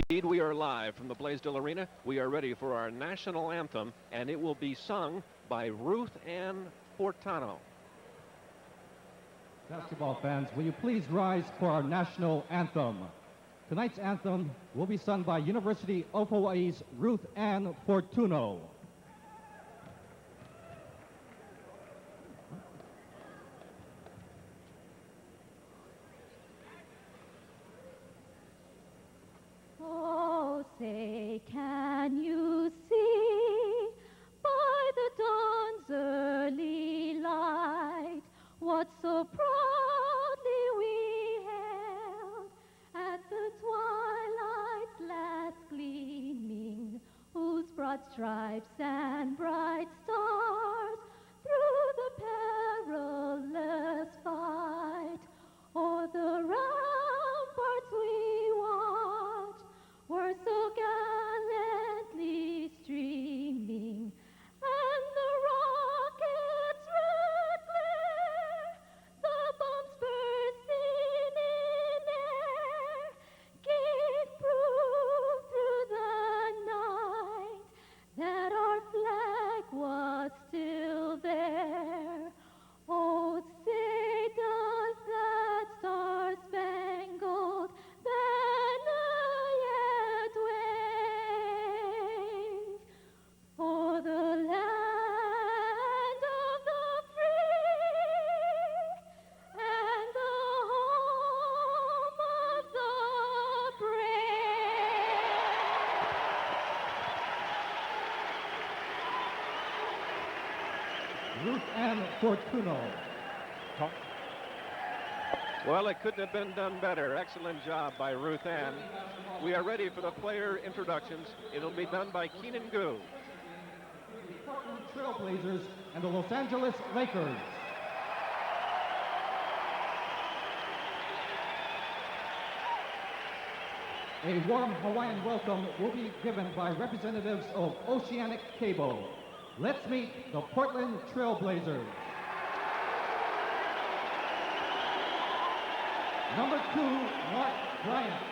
Indeed, we are live from the Blaisdell Arena. We are ready for our national anthem, and it will be sung by Ruth Ann Fortano. Basketball fans, will you please rise for our national anthem? Tonight's anthem will be sung by University of Hawaii's Ruth Ann Fortuno. Oh, say, can you see by the dawn's early light what so proudly we hailed at the twilight's last gleaming, whose broad stripes and bright stars through the perilous fight o'er the ramparts we watched were so gallantly streaming, and the rockets' red glare, the bombs bursting in air, gave proof through the night that our flag was still there. Oh, say does that star-spangled banner yet wave o'er the land of the free and the home of the brave? Ruth Ann Fortuno. Well, it couldn't have been done better. Excellent job by Ruth Ann. We are ready for the player introductions. It'll be done by Keenan Gu. The Portland Trailblazers and the Los Angeles Lakers. A warm Hawaiian welcome will be given by representatives of Oceanic Cable. Let's meet the Portland Trailblazers. Number 2, Mark Bryant.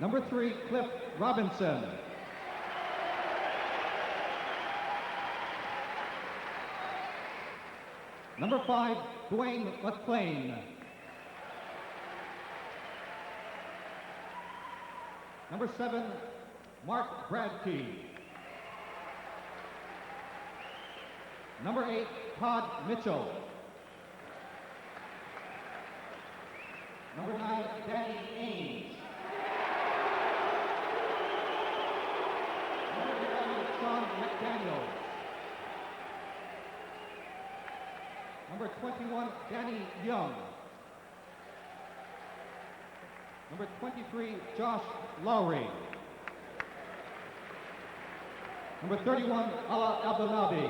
Number 3, Cliff Robinson. Number 5, Dwayne McClain. Number 7, Mark Bradkey. Number 8, Todd Mitchell. Number 9, Danny Ames. Number 11, Sean McDaniel. Number 21, Danny Young. Number 23, Josh Lowry. Number 31, Ala Abdelabi.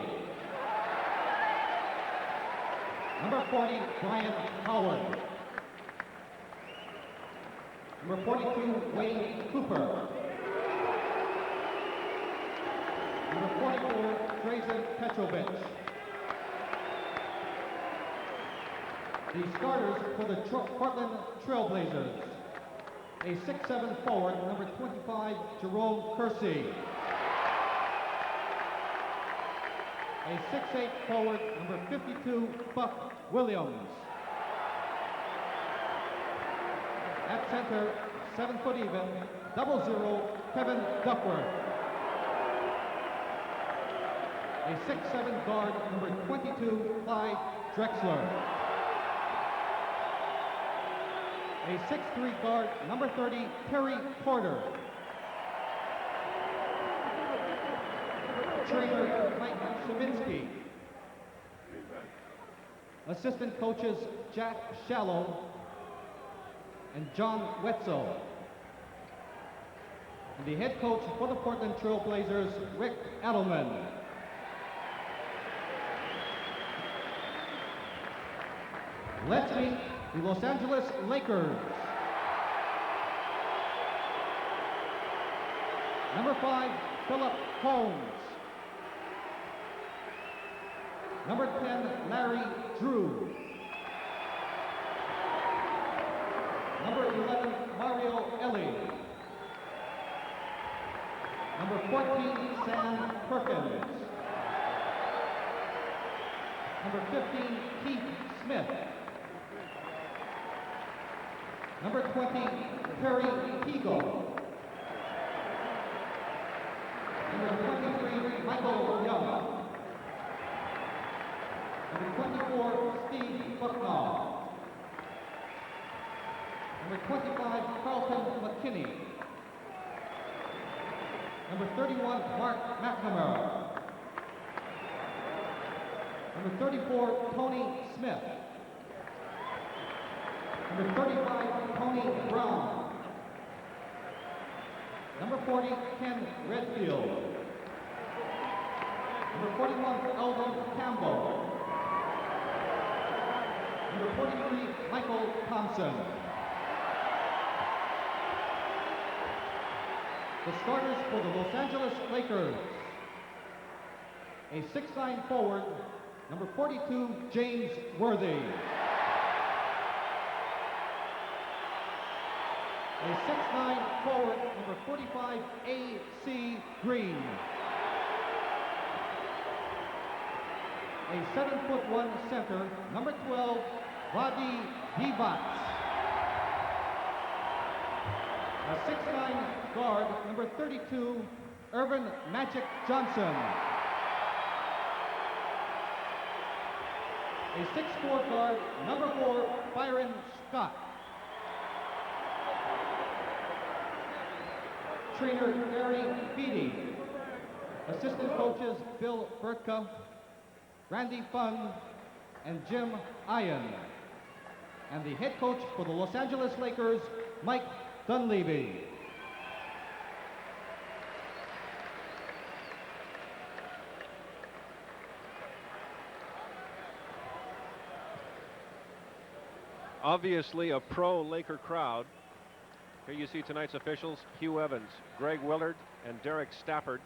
Number 40, Brian Howard. Number 42, Wayne Cooper. Number 44, Drazen Petrovich. The starters for the Portland Trailblazers. A 6'7" forward, number 25, Jerome Kersey. A 6'8" forward, number 52, Buck Williams. At center, 7 foot even, 00, Kevin Duckworth. A 6'7" guard, number 22, Clyde Drexler. A 6'3" guard, number 30, Terry Porter. Trainer, Mike Shavinsky. Assistant coaches, Jack Shallow and John Wetzel. And the head coach for the Portland Trailblazers, Rick Edelman. Let's meet the Los Angeles Lakers. Number 5, Philip Holmes. Number 10, Larry Drew. Number 11, Mario Ellie. Number 14, Sam Perkins. Number 15, Keith Smith. Number 20, Terry Teagle. Number 23, Michael Young. Number 24, Steve Bucknall. Number 25, Carlton McKinney. Number 31, Mark McNamara. Number 34, Tony Smith. Number 35, Tony Brown. Number 40, Ken Redfield. Number 41, Eldon Campbell. Number 43, Michael Thompson. The starters for the Los Angeles Lakers. A 6'9" forward, number 42, James Worthy. A 6'9" forward, number 45, A.C. Green. A 7'1" center, number 12, Vadi Divac. A 6'9" guard, number 32, Irvin Magic Johnson. A 6'4" guard, number 4, Byron Scott. Trainer Gary Beatty. Assistant coaches Bill Burtka, Randy Fung, and Jim Ian. And the head coach for the Los Angeles Lakers, Mike Dunleavy. Obviously a pro-Laker crowd. Here you see tonight's officials, Hugh Evans, Greg Willard, and Derek Stafford.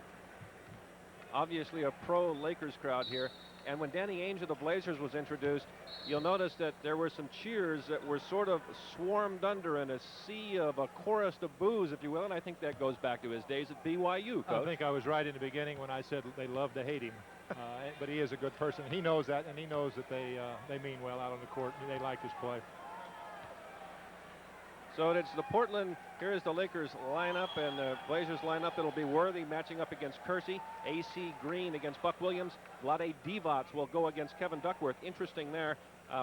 Obviously a pro-Lakers crowd here. And when Danny Ainge of the Blazers was introduced, you'll notice that there were some cheers that were sort of swarmed under in a sea of a chorus of boos, if you will, and I think that goes back to his days at BYU, Coach. I think I was right in the beginning when I said they love to hate him. But he is a good person. He knows that, and he knows that they mean well out on the court. They like his play. So it's the Portland, here's the Lakers lineup and the Blazers lineup. It'll be Worthy matching up against Kersey, A.C. Green against Buck Williams, Vlade Divac will go against Kevin Duckworth. Interesting there,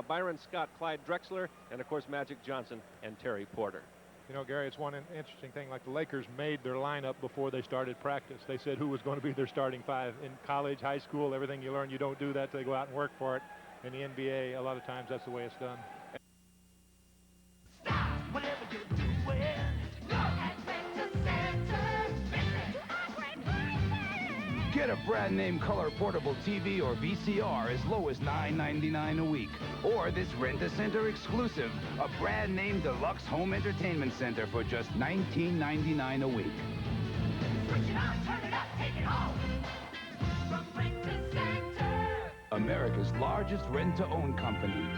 Byron Scott, Clyde Drexler, and of course Magic Johnson and Terry Porter. You know, Gary, it's one interesting thing, like the Lakers made their lineup before they started practice. They said who was going to be their starting five. In college, high school, everything you learn, you don't do that till you go out and work for it. In the NBA, a lot of times that's the way it's done. Get a brand name color portable TV or VCR as low as $9.99 a week. Or this Rent-A-Center exclusive, a brand name deluxe home entertainment center for just $19.99 a week. Switch it on, turn it up, take it home. From Rent-A-Center. America's largest rent-to-own company.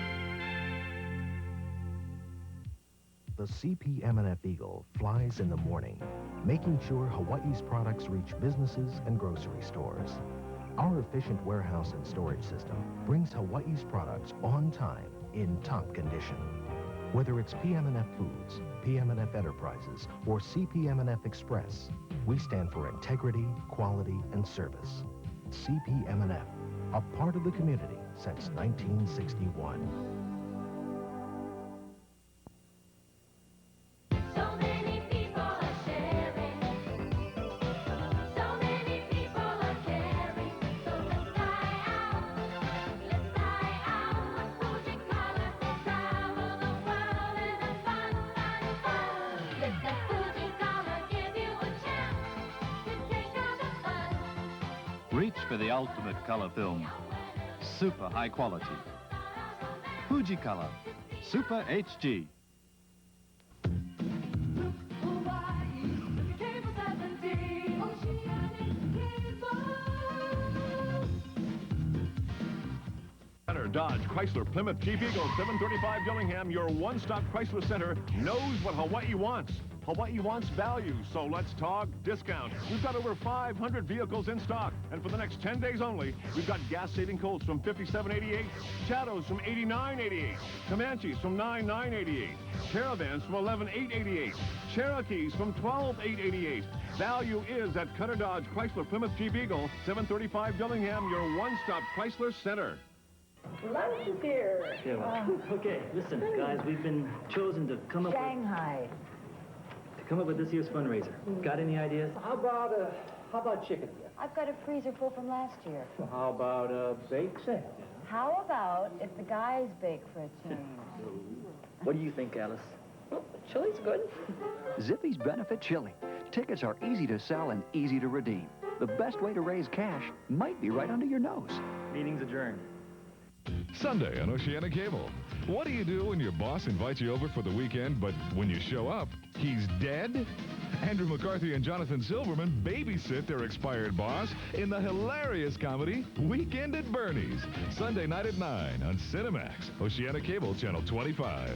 The CP-M&F Eagle flies in the morning, making sure Hawaii's products reach businesses and grocery stores. Our efficient warehouse and storage system brings Hawaii's products on time in top condition. Whether it's PM&F Foods, PM&F Enterprises, or CP-M&F Express, we stand for integrity, quality, and service. CP-M&F, a part of the community since 1961. Reach for the ultimate color film. Super high quality. Fuji Color. Super HG. Dodge, Chrysler, Plymouth, Jeep Eagle, 735 Dillingham, your one-stop Chrysler Center knows what Hawaii wants. Hawaii wants value, so let's talk discount. We've got over 500 vehicles in stock, and for the next 10 days only, we've got gas-saving Colts from $57.88, Shadows from $89.88, Comanches from $99.88, Caravans from $11,888, Cherokees from $12,888. Value is at Cutter Dodge, Chrysler, Plymouth, Jeep Eagle, 735 Dillingham, your one-stop Chrysler Center. Lunch is here. Okay, listen, guys, we've been chosen to come up with this year's fundraiser. Got any ideas? How about chicken? I've got a freezer full from last year. Well, how about a bake sale? How about if the guys bake for a change? What do you think, Alice? Well, chili's good. Zippy's Benefit Chili. Tickets are easy to sell and easy to redeem. The best way to raise cash might be right under your nose. Meeting's adjourned. Sunday on Oceana Cable. What do you do when your boss invites you over for the weekend, but when you show up, he's dead? Andrew McCarthy and Jonathan Silverman babysit their expired boss in the hilarious comedy Weekend at Bernie's. Sunday night at 9 on Cinemax. Oceana Cable, Channel 25.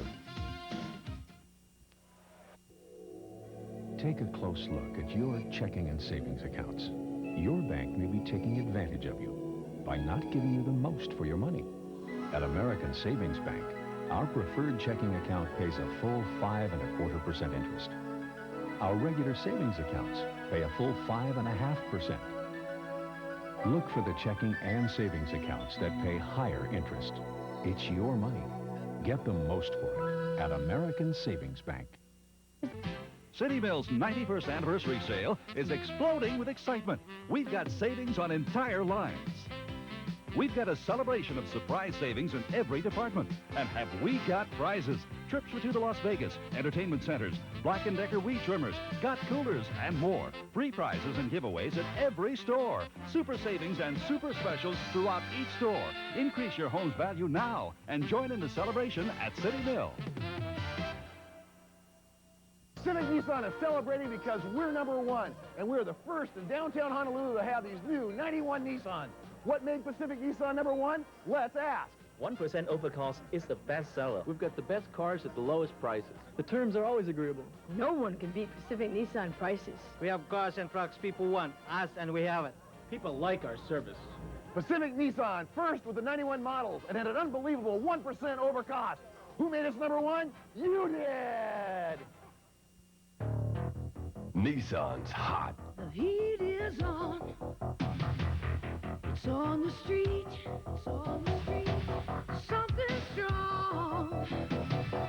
Take a close look at your checking and savings accounts. Your bank may be taking advantage of you by not giving you the most for your money. At American Savings Bank, our preferred checking account pays a full 5.25% interest. Our regular savings accounts pay a full 5.5%. Look for the checking and savings accounts that pay higher interest. It's your money. Get the most for it at American Savings Bank. City Mill's 91st anniversary sale is exploding with excitement. We've got savings on entire lines. We've got a celebration of surprise savings in every department. And have we got prizes? Trips for two to Las Vegas, entertainment centers, Black & Decker weed trimmers, got coolers, and more. Free prizes and giveaways at every store. Super savings and super specials throughout each store. Increase your home's value now and join in the celebration at City Mill. Civic Nissan is celebrating because we're #1, and we're the first in downtown Honolulu to have these new 91 Nissans. What made Pacific Nissan #1? Let's ask. 1% over cost is the best seller. We've got the best cars at the lowest prices. The terms are always agreeable. No one can beat Pacific Nissan prices. We have cars and trucks people want, us, and we have it. People like our service. Pacific Nissan, first with the 91 models, and at an unbelievable 1% over cost. Who made us #1? You did! Nissan's hot. The heat is on. It's on the street. It's on the street. Something strong.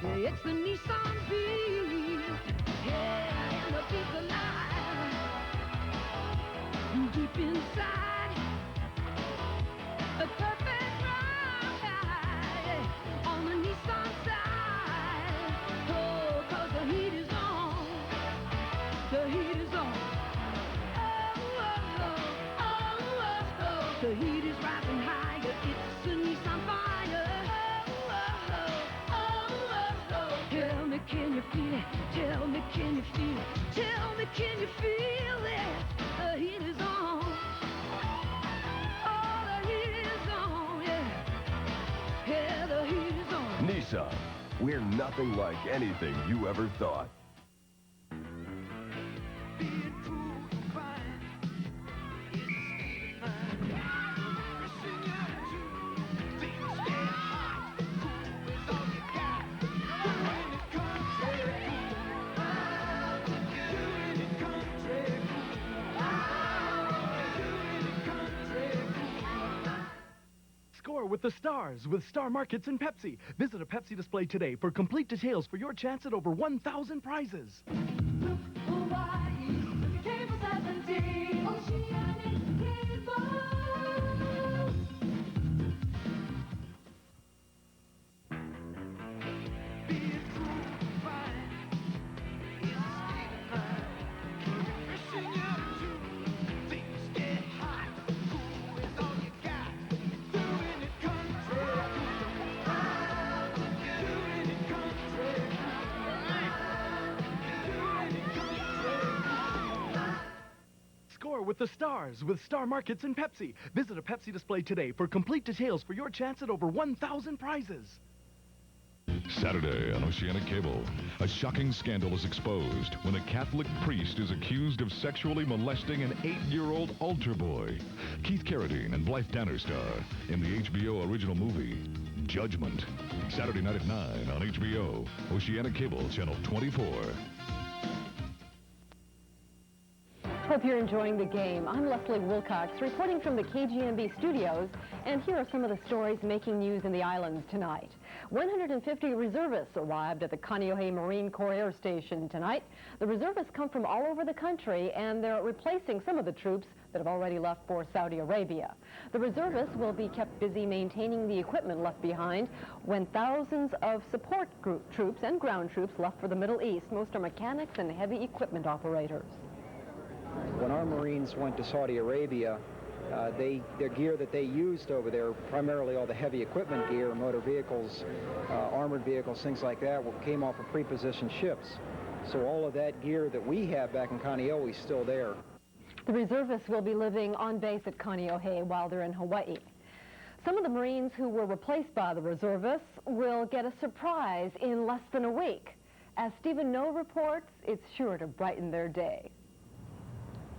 Yeah, it's the Nissan beat. Yeah, and the beat's alive. Deep inside. The perfect ride on the Nissan side. Oh, 'cause the heat is on. The heat is on. The heat is rising higher. It's a Nissan fire. Tell me, can you feel it? Tell me, can you feel it? Tell me, can you feel it? The heat is on. Oh, the heat is on. Yeah, yeah, the heat is on. Nissan. We're nothing like anything you ever thought. Score with the stars with Star Markets and Pepsi. Visit a Pepsi display today for complete details for your chance at over 1,000 prizes. with the stars with Star Markets and Pepsi. Visit a Pepsi display today for complete details for your chance at over 1,000 prizes. Saturday on Oceanic Cable, a shocking scandal is exposed when a Catholic priest is accused of sexually molesting an 8-year-old altar boy. Keith Carradine and Blythe Danner star in the HBO original movie, Judgment. Saturday night at 9 on HBO, Oceanic Cable, Channel 24. Hope you're enjoying the game. I'm Leslie Wilcox, reporting from the KGMB studios, and here are some of the stories making news in the islands tonight. 150 reservists arrived at the Kaneohe Marine Corps Air Station tonight. The reservists come from all over the country, and they're replacing some of the troops that have already left for Saudi Arabia. The reservists will be kept busy maintaining the equipment left behind when thousands of support troops and ground troops left for the Middle East. Most are mechanics and heavy equipment operators. When our Marines went to Saudi Arabia, their gear that they used over there, primarily all the heavy equipment gear, motor vehicles, armored vehicles, things like that, came off of pre-positioned ships. So all of that gear that we have back in Kaneohe is still there. The reservists will be living on base at Kaneohe while they're in Hawaii. Some of the Marines who were replaced by the reservists will get a surprise in less than a week. As Stephen No reports, it's sure to brighten their day.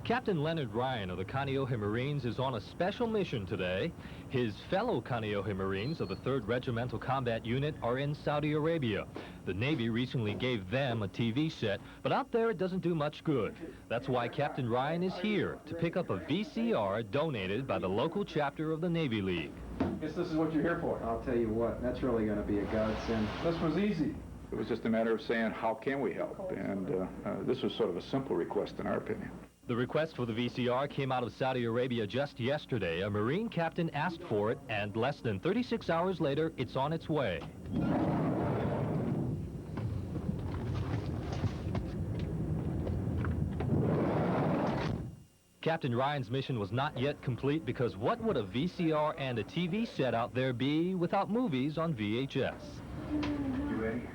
Captain Leonard Ryan of the Kaneohe Marines is on a special mission today. His fellow Kaneohe Marines of the 3rd Regimental Combat Unit are in Saudi Arabia. The Navy recently gave them a TV set, but out there it doesn't do much good. That's why Captain Ryan is here to pick up a VCR donated by the local chapter of the Navy League. Guess this is what you're here for. I'll tell you what, that's really going to be a godsend. This was easy. It was just a matter of saying, how can we help? And this was sort of a simple request in our opinion. The request for the VCR came out of Saudi Arabia just yesterday. A Marine captain asked for it, and less than 36 hours later, it's on its way. Captain Ryan's mission was not yet complete because what would a VCR and a TV set out there be without movies on VHS?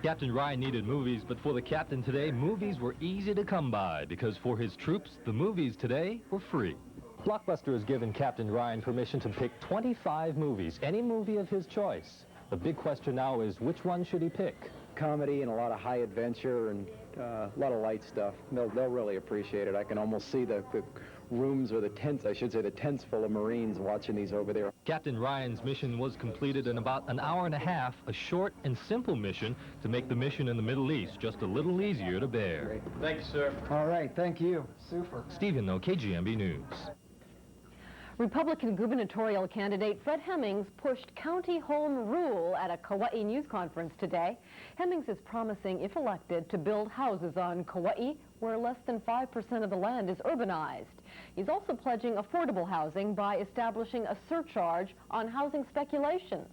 Captain Ryan needed movies, but for the captain today, movies were easy to come by because for his troops, the movies today were free. Blockbuster has given Captain Ryan permission to pick 25 movies, any movie of his choice. The big question now is, which one should he pick? Comedy and a lot of high adventure and a lot of light stuff. They'll really appreciate it. I can almost see the rooms, or the tents, I should say, the tents full of Marines watching these over there. Captain Ryan's mission was completed in about an hour and a half, a short and simple mission to make the mission in the Middle East just a little easier to bear. Great. Thank you, sir. All right, thank you. Super. Stephen No, KGMB News. Republican gubernatorial candidate Fred Hemmings pushed county home rule at a Kauai news conference today. Hemmings is promising, if elected, to build houses on Kauai where less than 5% of the land is urbanized. He's also pledging affordable housing by establishing a surcharge on housing speculation.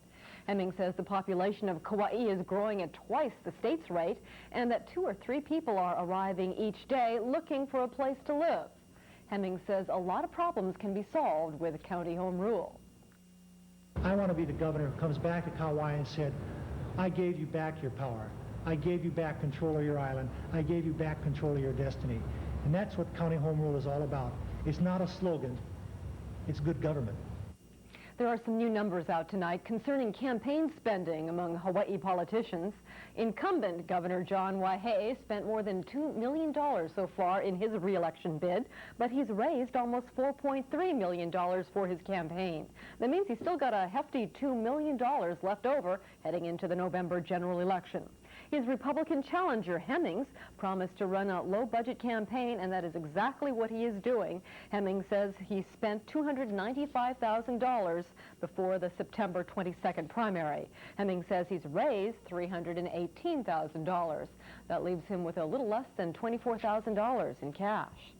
Hemmings says the population of Kauai is growing at twice the state's rate and that 2 or 3 people are arriving each day looking for a place to live. Hemmings says a lot of problems can be solved with county home rule. I want to be the governor who comes back to Kauai and said, I gave you back your power. I gave you back control of your island. I gave you back control of your destiny. And that's what county home rule is all about. It's not a slogan. It's good government. There are some new numbers out tonight concerning campaign spending among Hawaii politicians. Incumbent Governor John Waihee spent more than $2 million so far in his re-election bid, but he's raised almost $4.3 million for his campaign. That means he's still got a hefty $2 million left over heading into the November general election. His Republican challenger, Hemmings, promised to run a low-budget campaign, and that is exactly what he is doing. Hemmings says he spent $295,000 before the September 22nd primary. Hemmings says he's raised $318,000. That leaves him with a little less than $24,000 in cash.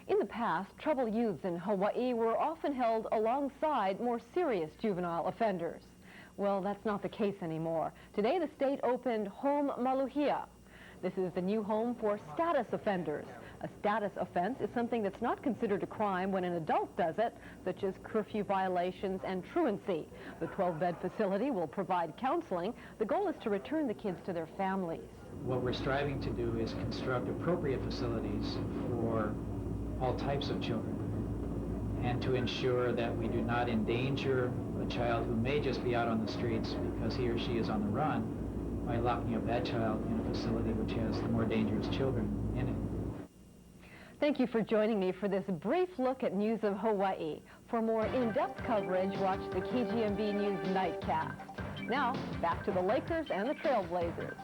In the past, troubled youths in Hawaii were often held alongside more serious juvenile offenders. Well, that's not the case anymore. Today, the state opened Home Maluhia. This is the new home for status offenders. A status offense is something that's not considered a crime when an adult does it, such as curfew violations and truancy. The 12-bed facility will provide counseling. The goal is to return the kids to their families. What we're striving to do is construct appropriate facilities for all types of children, and to ensure that we do not endanger a child who may just be out on the streets because he or she is on the run by locking up that child in a facility which has the more dangerous children in it. Thank you for joining me for this brief look at news of Hawaii. For more in-depth coverage, watch the KGMB News Nightcast. Now, back to the Lakers and the Trailblazers.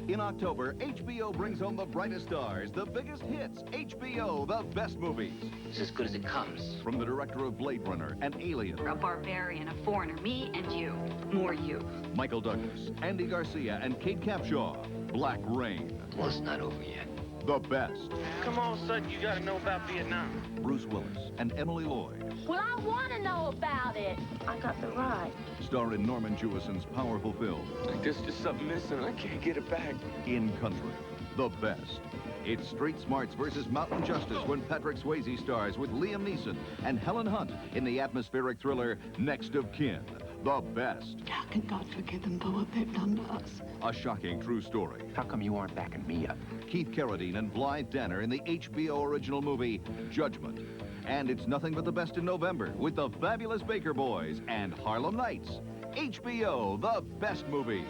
In October, HBO brings home the brightest stars, the biggest hits. HBO, the best movies. It's as good as it comes. From the director of Blade Runner and Alien. A barbarian, a foreigner, me and you. More you. Michael Douglas, Andy Garcia, and Kate Capshaw. Black Rain. Well, it's not over yet. The best. Come on, son, you gotta know about Vietnam. Bruce Willis and Emily Lloyd. Well, I want to know about it. I got the ride. Star in Norman Jewison's powerful film. There's just something missing. I can't get it back. In Country. The best. It's Street Smarts versus Mountain Justice when Patrick Swayze stars with Liam Neeson and Helen Hunt in the atmospheric thriller Next of Kin. The best. How can God forgive them for what they've done to us? A shocking true story. How come you aren't backing me up? Keith Carradine and Blythe Danner in the HBO original movie Judgment. And it's nothing but the best in November with the Fabulous Baker Boys and Harlem Nights. HBO, the best movies.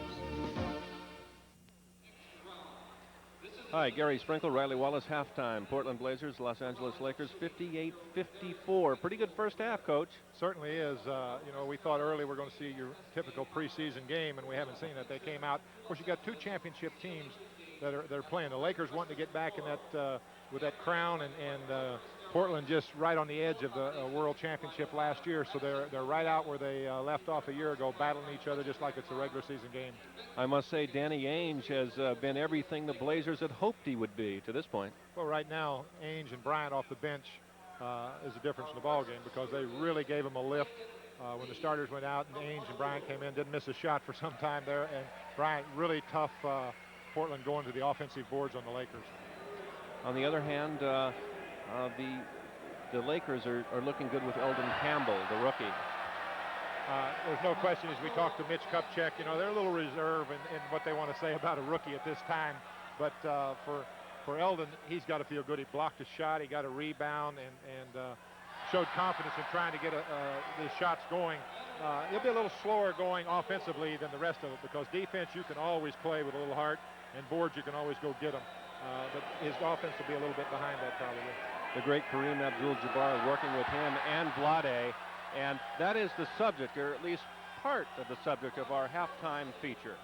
Hi, Gary Sprinkle, Riley Wallace, halftime. Portland Blazers, Los Angeles Lakers, 58-54. Pretty good first half, Coach. Certainly is. You know, we thought early we're going to see your typical preseason game, and we haven't seen it. They came out. Of course, you got two championship teams that are playing. The Lakers wanting to get back in that with that crown, and Portland just right on the edge of the World Championship last year, so they're right out where they left off a year ago, battling each other just like it's a regular season game. I must say Danny Ainge has been everything the Blazers had hoped he would be to this point. Well, right now, Ainge and Bryant off the bench is the difference in the ball game because they really gave him a lift. When the starters went out and Ainge and Bryant came in, didn't miss a shot for some time there, and Bryant really tough Portland going to the offensive boards on the Lakers. On the other hand, the Lakers are looking good with Eldon Campbell, the rookie. There's no question as we talk to Mitch Kupchak, you know, they're a little reserved in what they want to say about a rookie at this time. But for Eldon, he's got to feel good. He blocked a shot, he got a rebound, and showed confidence in trying to get the shots going. He'll be a little slower going offensively than the rest of it because defense you can always play with a little heart, and boards you can always go get them. But his offense will be a little bit behind that probably. The great Kareem Abdul-Jabbar working with him and Vlade, and that is the subject, or at least part of the subject of our halftime feature.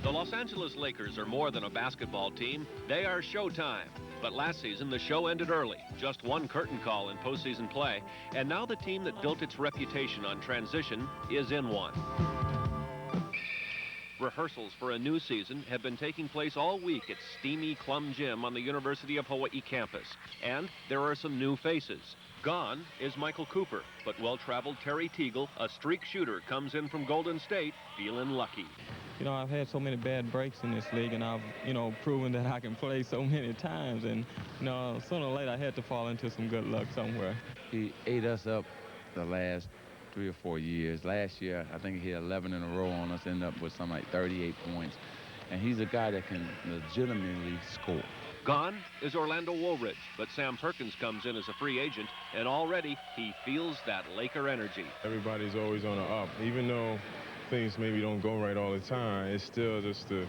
The Los Angeles Lakers are more than a basketball team. They are Showtime. But last season, the show ended early. Just one curtain call in postseason play. And now the team that built its reputation on transition is in one. Rehearsals for a new season have been taking place all week at steamy Clum Gym on the University of Hawaii campus. And there are some new faces. Gone is Michael Cooper, but well-traveled Terry Teagle, a streak shooter, comes in from Golden State feeling lucky. You know, I've had so many bad breaks in this league, and I've, you know, proven that I can play so many times. And, you know, sooner or later, I had to fall into some good luck somewhere. He ate us up the last 3 or 4 years. Last year, I think he hit 11 in a row on us, ended up with something like 38 points. And he's a guy that can legitimately score. Gone is Orlando Woolridge, but Sam Perkins comes in as a free agent, and already he feels that Laker energy. Everybody's always on the up. Even though things maybe don't go right all the time, it's still just the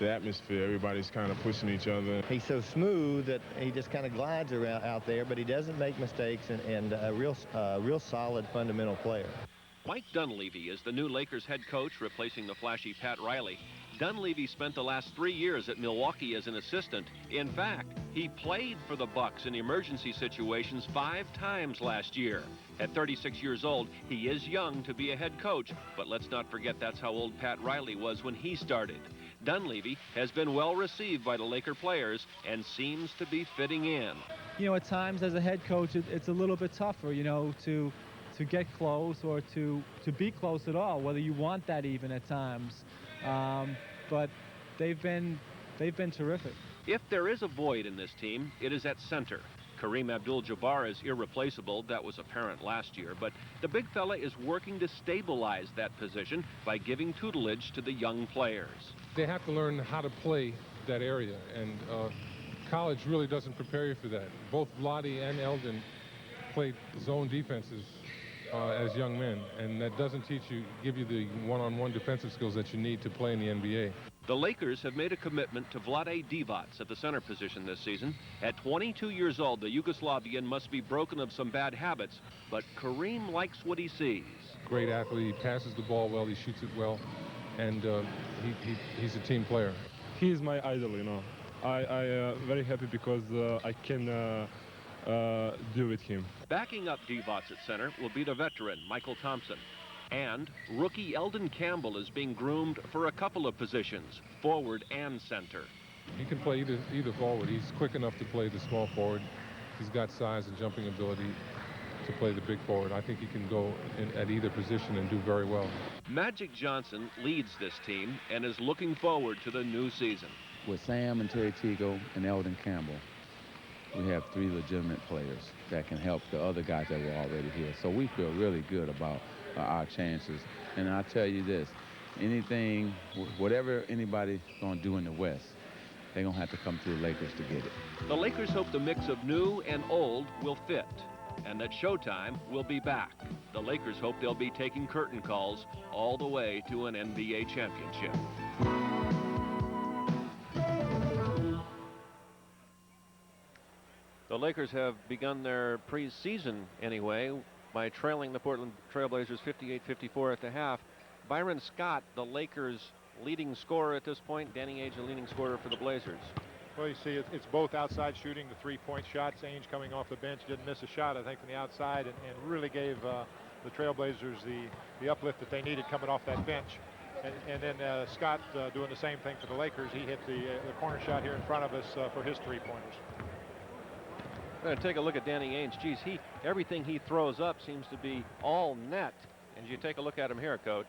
atmosphere. Everybody's kind of pushing each other. He's so smooth that he just kind of glides around out there, but he doesn't make mistakes, and a real solid fundamental player. Mike Dunleavy is the new Lakers head coach, replacing the flashy Pat Riley. Dunleavy spent the last 3 years at Milwaukee as an assistant. In fact, he played for the Bucks in emergency situations 5 times last year. At 36 years old, he is young to be a head coach, but let's not forget that's how old Pat Riley was when he started. Dunleavy has been well received by the Laker players and seems to be fitting in. You know, at times as a head coach, it's a little bit tougher, you know, to get close or to be close at all, whether you want that even at times. But they've been terrific. If there is a void in this team, it is at center. Kareem Abdul-Jabbar is irreplaceable. That was apparent last year. But the big fella is working to stabilize that position by giving tutelage to the young players. They have to learn how to play that area, and college really doesn't prepare you for that. Both Vlade and Eldon played zone defenses as young men, and that doesn't give you the one-on-one defensive skills that you need to play in the NBA. The Lakers have made a commitment to Vlade Divac at the center position this season. At 22 years old, the Yugoslavian must be broken of some bad habits, but Kareem likes what he sees. Great athlete, he passes the ball well, he shoots it well, and he's a team player. He is my idol, you know. I very happy because I can deal with him. Backing up Divac at center will be the veteran, Michael Thompson. And rookie Eldon Campbell is being groomed for a couple of positions, forward and center. He can play either forward. He's quick enough to play the small forward. He's got size and jumping ability to play the big forward. I think he can go at either position and do very well. Magic Johnson leads this team and is looking forward to the new season. With Sam and Terry Tego and Eldon Campbell, we have 3 legitimate players that can help the other guys that were already here. So we feel really good about our chances. And I'll tell you this, whatever anybody's going to do in the West, they're going to have to come to the Lakers to get it. The Lakers hope the mix of new and old will fit, and that Showtime will be back. The Lakers hope they'll be taking curtain calls all the way to an NBA championship. The Lakers have begun their preseason anyway by trailing the Portland Trailblazers 58-54 at the half. Byron Scott, the Lakers' leading scorer at this point. Danny Ainge, the leading scorer for the Blazers. Well, you see, it's both outside shooting, the three-point shots. Ainge coming off the bench didn't miss a shot, I think, from the outside, and really gave the Trailblazers the uplift that they needed coming off that bench. And then Scott doing the same thing for the Lakers. He hit the corner shot here in front of us for his three-pointers. We're going to take a look at Danny Ainge. Geez, everything he throws up seems to be all net. And you take a look at him here, Coach.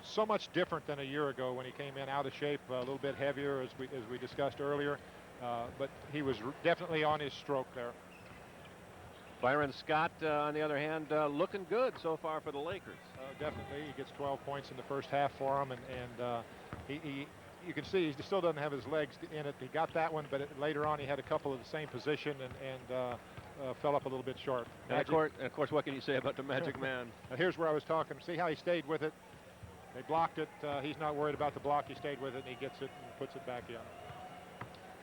So much different than a year ago when he came in out of shape, a little bit heavier, as we discussed earlier. But he was definitely on his stroke there. Byron Scott, on the other hand, looking good so far for the Lakers. Definitely. He gets 12 points in the first half for him, and you can see he still doesn't have his legs in it. He got that one, but later on he had a couple of the same position and fell up a little bit short. And of course, what can you say about the Magic Man? Here's where I was talking. See how he stayed with it? They blocked it. He's not worried about the block. He stayed with it, and he gets it and puts it back in.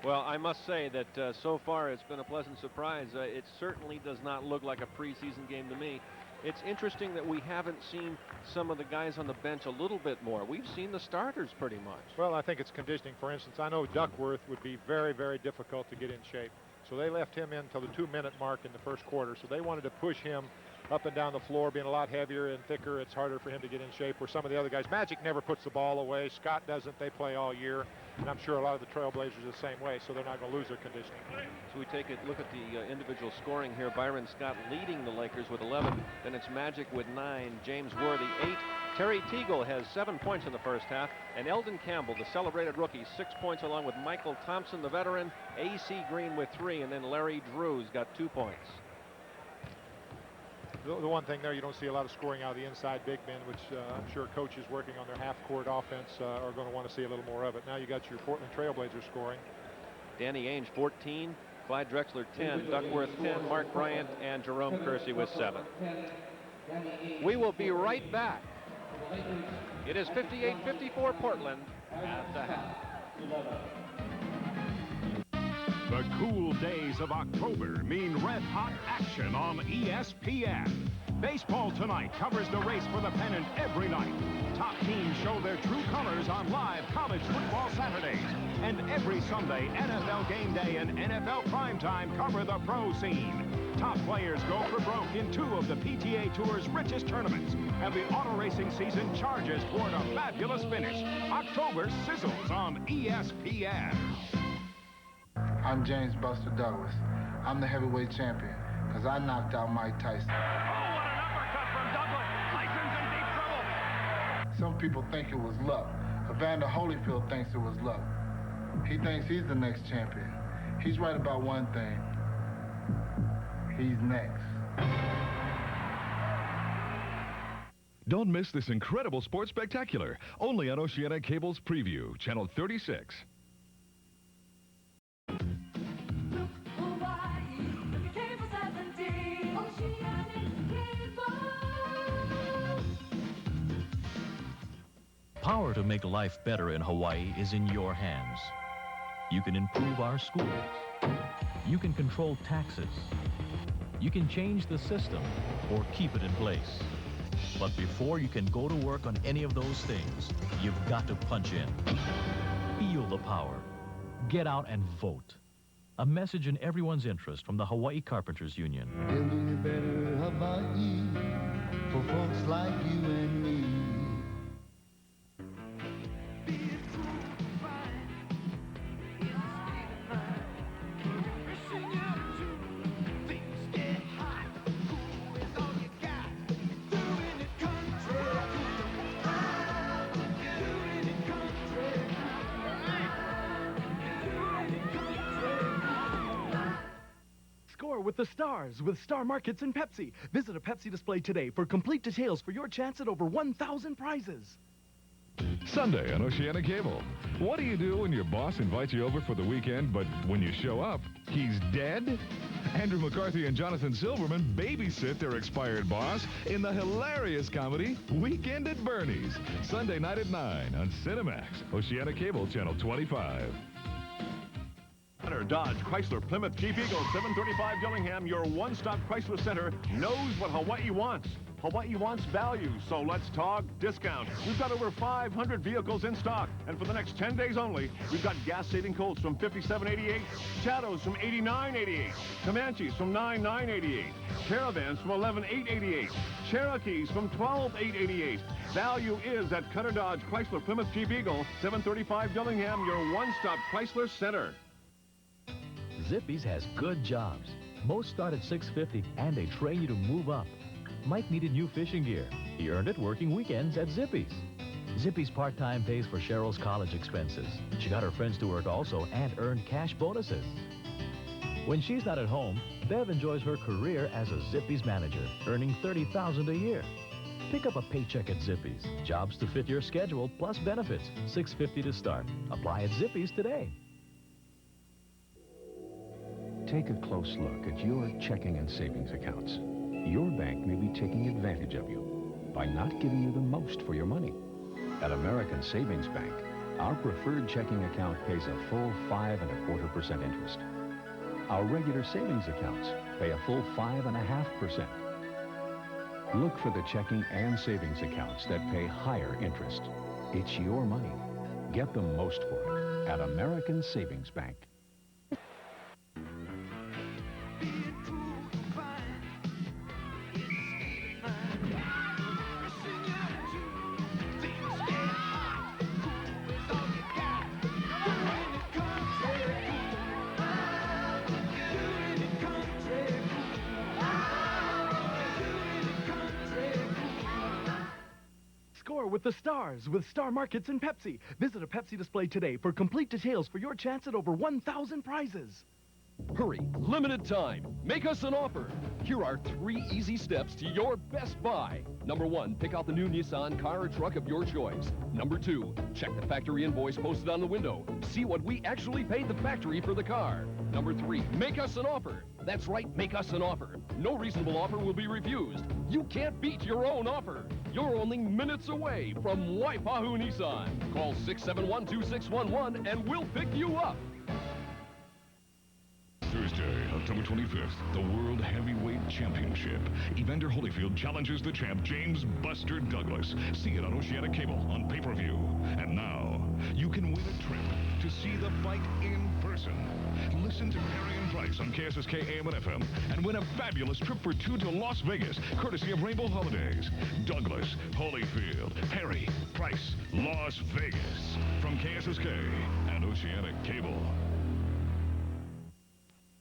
Well, I must say that so far it's been a pleasant surprise. It certainly does not look like a preseason game to me. It's interesting that we haven't seen some of the guys on the bench a little bit more. We've seen the starters pretty much. Well, I think it's conditioning. For instance, I know Duckworth would be very, very difficult to get in shape. So they left him in until the 2-minute mark in the first quarter. So they wanted to push him up and down the floor, being a lot heavier and thicker. It's harder for him to get in shape, where some of the other guys, Magic never puts the ball away. Scott doesn't. They play all year. And I'm sure a lot of the Trailblazers are the same way, so they're not going to lose their conditioning. So we take a look at the individual scoring here. Byron Scott leading the Lakers with 11. Then it's Magic with 9. James Worthy 8. Terry Teagle has 7 points in the first half. And Eldon Campbell, the celebrated rookie, 6 points, along with Michael Thompson, the veteran. A.C. Green with 3. And then Larry Drew's got 2 points. The one thing there, you don't see a lot of scoring out of the inside big men, which I'm sure coaches working on their half-court offense are going to want to see a little more of it. Now you got your Portland Trailblazers scoring. Danny Ainge 14, Clyde Drexler 10, Duckworth 10, Mark Bryant and Jerome Kersey with 7. We will be right back. It is 58-54 Portland at the half. The cool days of October mean red-hot action on ESPN. Baseball Tonight covers the race for the pennant every night. Top teams show their true colors on live college football Saturdays. And every Sunday, NFL Game Day and NFL Primetime cover the pro scene. Top players go for broke in 2 of the PTA Tour's richest tournaments. And the auto racing season charges toward a fabulous finish. October sizzles on ESPN. I'm James Buster Douglas. I'm the heavyweight champion because I knocked out Mike Tyson. Oh, what an uppercut from Douglas. Tyson's in deep trouble. Some people think it was luck. Evander Holyfield thinks it was luck. He thinks he's the next champion. He's right about one thing. He's next. Don't miss this incredible sports spectacular, only on Oceanic Cable's Preview, Channel 36. Power to make life better in Hawaii is in your hands. You can improve our schools. You can control taxes. You can change the system or keep it in place. But before you can go to work on any of those things, you've got to punch in. Feel the power. Get out and vote. A message in everyone's interest from the Hawaii Carpenters Union. Building a better Hawaii for folks like you and me. With the stars, with Star Markets and Pepsi. Visit a Pepsi display today for complete details for your chance at over 1,000 prizes. Sunday on Oceanic Cable. What do you do when your boss invites you over for the weekend, but when you show up, he's dead? Andrew McCarthy and Jonathan Silverman babysit their expired boss in the hilarious comedy Weekend at Bernie's. Sunday night at 9 on Cinemax, Oceanic Cable, Channel 25. Dodge, Chrysler, Plymouth, Jeep Eagle, 735 Dillingham, your one-stop Chrysler Center, knows what Hawaii wants. Hawaii wants value, so let's talk discount. We've got over 500 vehicles in stock, and for the next 10 days only, we've got gas-saving Colts from $57.88, Shadows from $89.88, Comanches from $99.88, Caravans from $11,888, Cherokees from $12,888. Value is at Cutter Dodge, Chrysler, Plymouth, Jeep Eagle, 735 Dillingham, your one-stop Chrysler Center. Zippy's has good jobs. Most start at $6.50 and they train you to move up. Mike needed new fishing gear. He earned it working weekends at Zippy's. Zippy's part-time pays for Cheryl's college expenses. She got her friends to work also and earned cash bonuses. When she's not at home, Bev enjoys her career as a Zippy's manager, earning $30,000 a year. Pick up a paycheck at Zippy's. Jobs to fit your schedule plus benefits. $6.50 to start. Apply at Zippy's today. Take a close look at your checking and savings accounts. Your bank may be taking advantage of you by not giving you the most for your money. At American Savings Bank, our preferred checking account pays a full 5.25% interest. Our regular savings accounts pay a full 5.5%. Look for the checking and savings accounts that pay higher interest. It's your money. Get the most for it at American Savings Bank. With the stars, with Star Markets and Pepsi. Visit a Pepsi display today for complete details for your chance at over 1,000 prizes. Hurry, limited time. Make us an offer. Here are 3 easy steps to your best buy. Number 1, pick out the new Nissan car or truck of your choice. Number 2, check the factory invoice posted on the window. See what we actually paid the factory for the car. Number 3, make us an offer. That's right, make us an offer. No reasonable offer will be refused. You can't beat your own offer. You're only minutes away from Waipahu Nissan. Call 671-2611 and we'll pick you up. Thursday, October 25th, the World Heavyweight Championship. Evander Holyfield challenges the champ James Buster Douglas. See it on Oceanic Cable on pay-per-view. And now, you can win a trip to see the fight in person. Listen to Perry and Price on KSSK AM and FM and win a fabulous trip for 2 to Las Vegas, courtesy of Rainbow Holidays. Douglas, Holyfield, Perry, Price, Las Vegas. From KSSK and Oceanic Cable.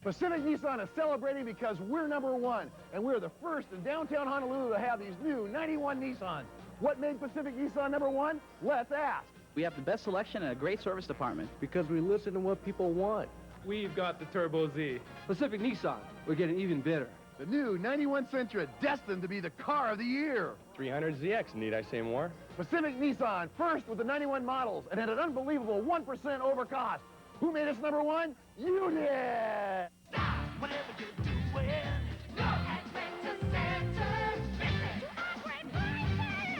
Pacific Nissan is celebrating because we're #1, and we're the first in downtown Honolulu to have these new 91 Nissans. What made Pacific Nissan #1? Let's ask. We have the best selection and a great service department. Because we listen to what people want. We've got the Turbo Z. Pacific Nissan, we're getting even better. The new 91 Sentra, destined to be the car of the year. 300ZX, need I say more? Pacific Nissan, first with the 91 models, and at an unbelievable 1% over cost. Who made us number one? You did! Stop whatever you're doing. Go and rent a Santa.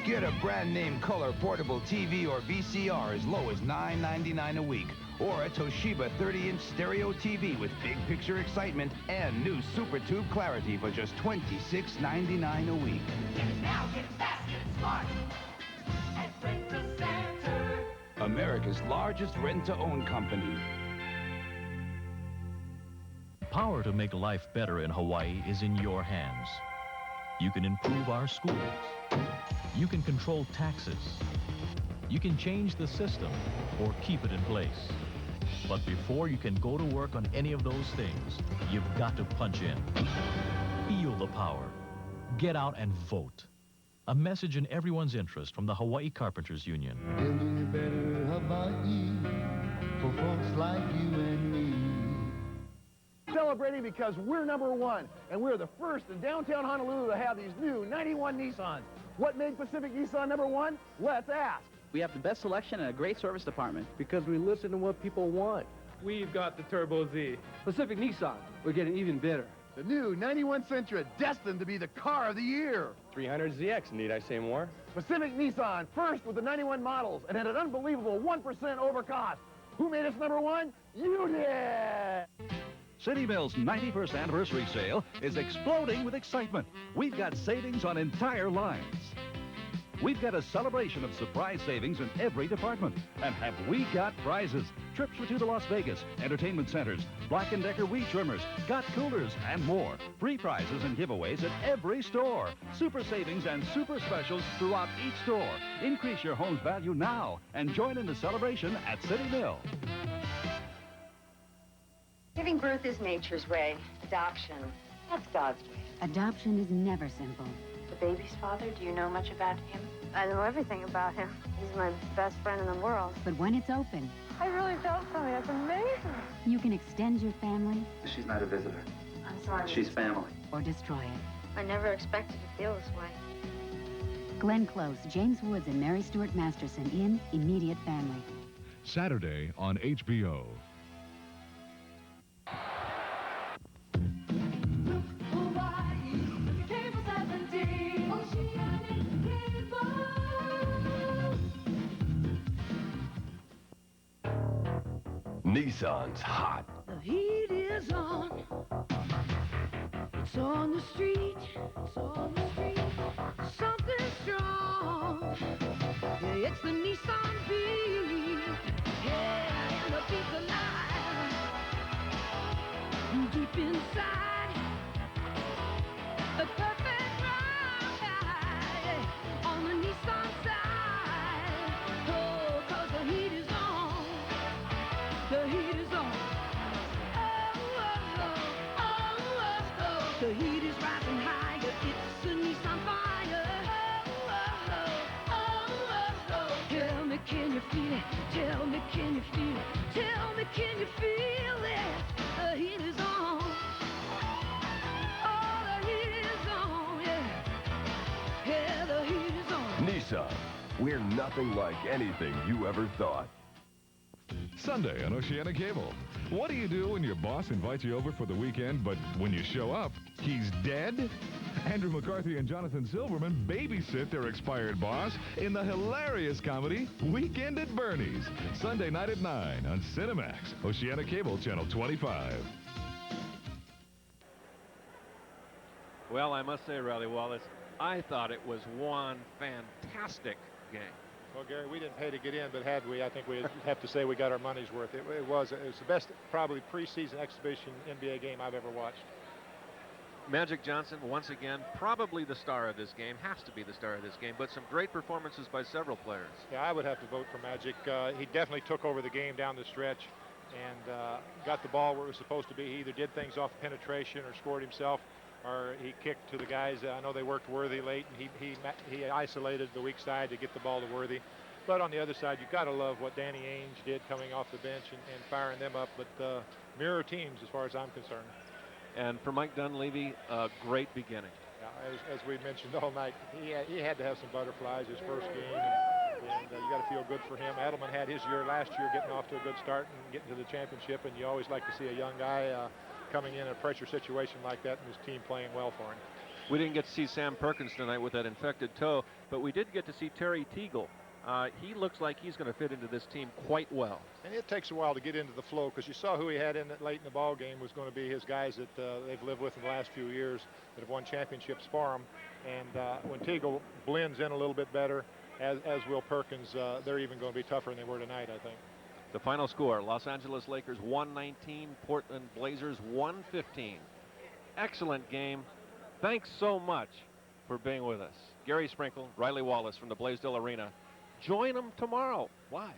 Get a brand name color portable TV or VCR as low as $9.99 a week. Or a Toshiba 30-inch stereo TV with big picture excitement and new Super Tube clarity for just $26.99 a week. Get it now, get it fast, get it smart. At Rent a Santa. America's largest rent-to-own company. Power to make life better in Hawaii is in your hands. You can improve our schools. You can control taxes. You can change the system or keep it in place. But before you can go to work on any of those things, you've got to punch in. Feel the power. Get out and vote. A message in everyone's interest from the Hawaii Carpenters Union. Building a better Hawaii for folks like you and me. Celebrating because we're number one, and we're the first in downtown Honolulu to have these new 91 Nissans. What made Pacific Nissan number one? Let's ask. We have the best selection and a great service department. Because we listen to what people want. We've got the Turbo Z. Pacific Nissan, we're getting even better. The new 91 Sentra, destined to be the car of the year. 300ZX, need I say more? Pacific Nissan, first with the 91 models, and at an unbelievable 1% over cost. Who made us number one? You did! City Mill's 91st anniversary sale is exploding with excitement. We've got savings on entire lines. We've got a celebration of surprise savings in every department. And have we got prizes? Trips to the Las Vegas, entertainment centers, Black & Decker weed trimmers, got coolers, and more. Free prizes and giveaways at every store. Super savings and super specials throughout each store. Increase your home's value now and join in the celebration at City Mill. Giving birth is nature's way. Adoption, that's God's way. Adoption is never simple. The baby's father, do you know much about him? I know everything about him. He's my best friend in the world. But when it's open, I really felt something. That's amazing. you can extend your family She's not a visitor. I'm sorry. She's family. or destroy it. I never expected to feel this way. Glenn Close, James Woods, and Mary Stuart Masterson in Immediate Family. Saturday on HBO. Nissan's hot. The heat is on. It's on the street. It's on the street. Something strong. Yeah, it's the Nissan beat. Yeah, and the beat's alive. Deep inside. The perfect ride on the Nissan side. Oh, 'cause the heat is on. The heat is on. Oh, oh, oh, oh, oh. The heat is rising higher. It's a Nissan fire. Oh, oh, oh, oh, oh. Tell me, can you feel it? Tell me, can you feel it? Tell me, can you feel it? The heat is on. Oh, the heat is on. Yeah. Yeah, the heat is on. Nissan. We're nothing like anything you ever thought. Sunday on Oceana Cable. What do you do when your boss invites you over for the weekend, but when you show up, he's dead? Andrew McCarthy and Jonathan Silverman babysit their expired boss in the hilarious comedy Weekend at Bernie's. Sunday night at 9 on Cinemax. Oceana Cable, Channel 25. Well, I must say, Riley Wallace, I thought it was one fantastic game. Well, Gary, we didn't pay to get in, but had we, I think we'd have to say we got our money's worth. It was the best, probably, preseason exhibition NBA game I've ever watched. Magic Johnson, once again, probably the star of this game, has to be the star of this game, but some great performances by several players. Yeah, I would have to vote for Magic. He definitely took over the game down the stretch and got the ball where it was supposed to be. He either did things off penetration or scored himself, or he kicked to the guys. I know they worked Worthy late, and he isolated the weak side to get the ball to Worthy. But on the other side, you've got to love what Danny Ainge did coming off the bench and firing them up. But mirror teams as far as I'm concerned. And for Mike Dunleavy, a great beginning. As we mentioned all night, he had to have some butterflies his first game, and you got to feel good for him. Edelman had his year last year, getting off to a good start and getting to the championship, and you always like to see a young guy coming in a pressure situation like that and his team playing well for him. We didn't get to see Sam Perkins tonight with that infected toe, but we did get to see Terry Teagle. He looks like he's going to fit into this team quite well. And it takes a while to get into the flow, because you saw who he had in it late in the ball game was going to be his guys that they've lived with in the last few years that have won championships for him. And when Teagle blends in a little bit better, as will Perkins, they're even going to be tougher than they were tonight, I think. The final score, Los Angeles Lakers 119, Portland Blazers 115. Excellent game. Thanks so much for being with us. Gary Sprinkle, Riley Wallace from the Blaisdell Arena. Join them tomorrow live.